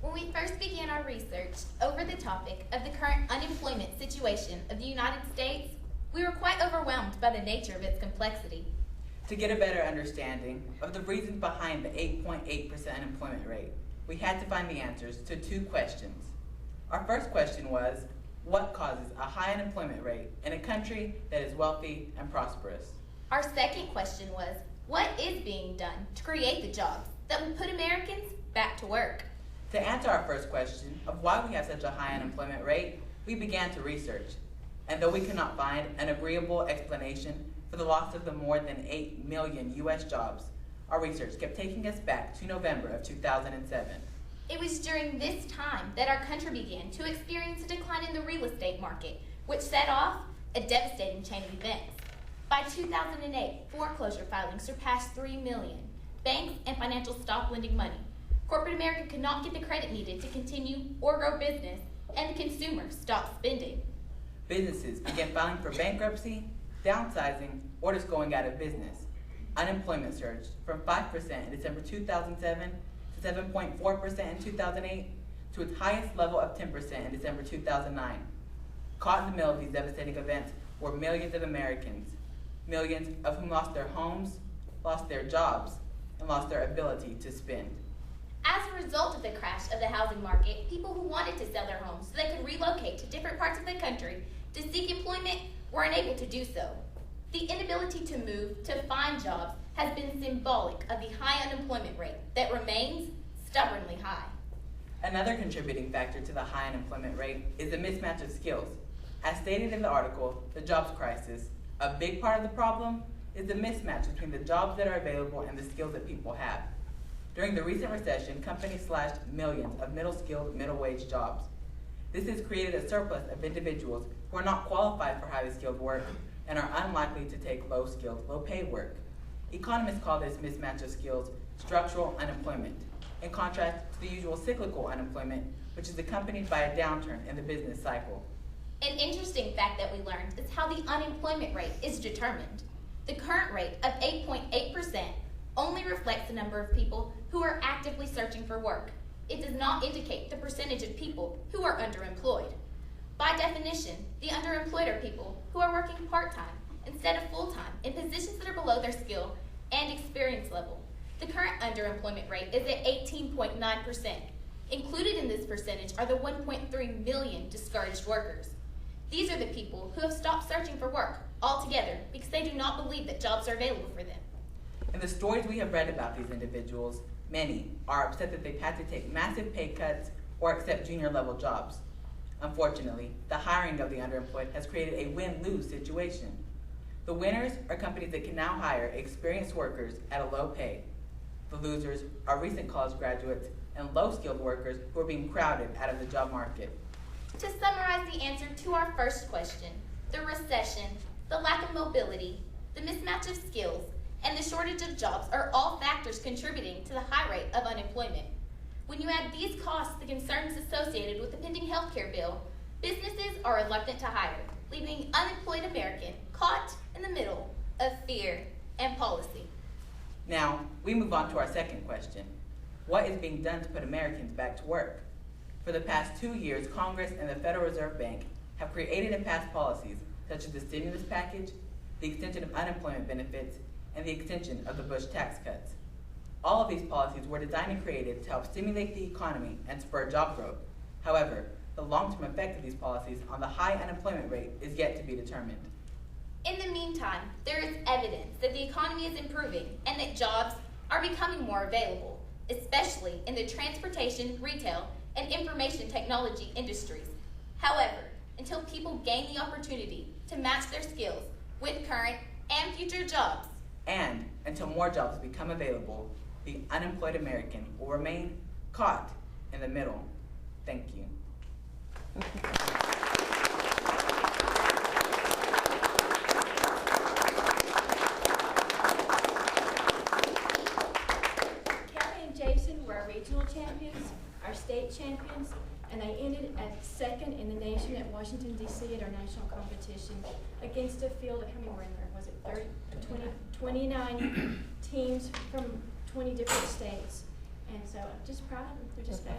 When we first began our research over the topic of the current unemployment situation of the United States, we were quite overwhelmed by the nature of its complexity. To get a better understanding of the reasons behind the 8.8% unemployment rate, we had to find the answers to two questions. Our first question was, what causes a high unemployment rate in a country that is wealthy and prosperous? Our second question was, what is being done to create the jobs that will put Americans back to work? To answer our first question of why we have such a high unemployment rate, we began to research. And though we could not find an agreeable explanation for the loss of the more than 8 million U.S. jobs, our research kept taking us back to November of 2007. It was during this time that our country began to experience a decline in the real estate market, which set off a devastating chain of events. By 2008, foreclosure filings surpassed 3 million. Banks and financials stopped lending money. Corporate America could not get the credit needed to continue or grow business, and the consumer stopped spending. Businesses began filing for bankruptcy, downsizing, or just going out of business. Unemployment surged from 5% in December 2007 to 7.4% in 2008 to its highest level of 10% in December 2009. Caught in the middle of these devastating events were millions of Americans, millions of whom lost their homes, lost their jobs, and lost their ability to spend. As a result of the crash of the housing market, people who wanted to sell their homes so they could relocate to different parts of the country to seek employment were unable to do so. The inability to move to find jobs has been symbolic of the high unemployment rate that remains stubbornly high. Another contributing factor to the high unemployment rate is the mismatch of skills. As stated in the article, The Jobs Crisis, a big part of the problem is the mismatch between the jobs that are available and the skills that people have. During the recent recession, companies slashed millions of middle-skilled, middle-wage jobs. This has created a surplus of individuals who are not qualified for highly skilled work and are unlikely to take low-skilled, low-paid work. Economists call this mismatch of skills structural unemployment, in contrast to the usual cyclical unemployment, which is accompanied by a downturn in the business cycle. An interesting fact that we learned is how the unemployment rate is determined. The current rate of 8.8% only reflects the number of people who are actively searching for work. It does not indicate the percentage of people who are underemployed. By definition, the underemployed are people who are working part-time instead of full-time in positions that are below their skill and experience level. The current underemployment rate is at 18.9%. Included in this percentage are the 1.3 million discouraged workers. These are the people who have stopped searching for work altogether because they do not believe that jobs are available for them. In the stories we have read about these individuals, many are upset that they've had to take massive pay cuts or accept junior-level jobs. Unfortunately, the hiring of the underemployed has created a win-lose situation. The winners are companies that can now hire experienced workers at a low pay. The losers are recent college graduates and low-skilled workers who are being crowded out of the job market. To summarize the answer to our first question, the recession, the lack of mobility, the mismatch of skills, and the shortage of jobs are all factors contributing to the high rate of unemployment. When you add these costs to the concerns associated with the pending health care bill, businesses are reluctant to hire, leaving unemployed Americans caught in the middle of fear and policy. Now, we move on to our second question. What is being done to put Americans back to work? For the past 2 years, Congress and the Federal Reserve Bank have created and passed policies such as the stimulus package, the extension of unemployment benefits, and the extension of the Bush tax cuts. All of these policies were designed and created to help stimulate the economy and spur job growth. However, the long-term effect of these policies on the high unemployment rate is yet to be determined. In the meantime, there is evidence that the economy is improving and that jobs are becoming more available, especially in the transportation, retail, and information technology industries. However, until people gain the opportunity to match their skills with current and future jobs, and until more jobs become available, the unemployed American will remain caught in the middle. Thank you. Kelly and Jason were our regional champions, our state champions, and they ended at second in the nation at Washington, D.C. at our national competition against a field of, how many were in there? Was it 29 teams from 20 different states. And so I'm just proud of them. They're just fabulous.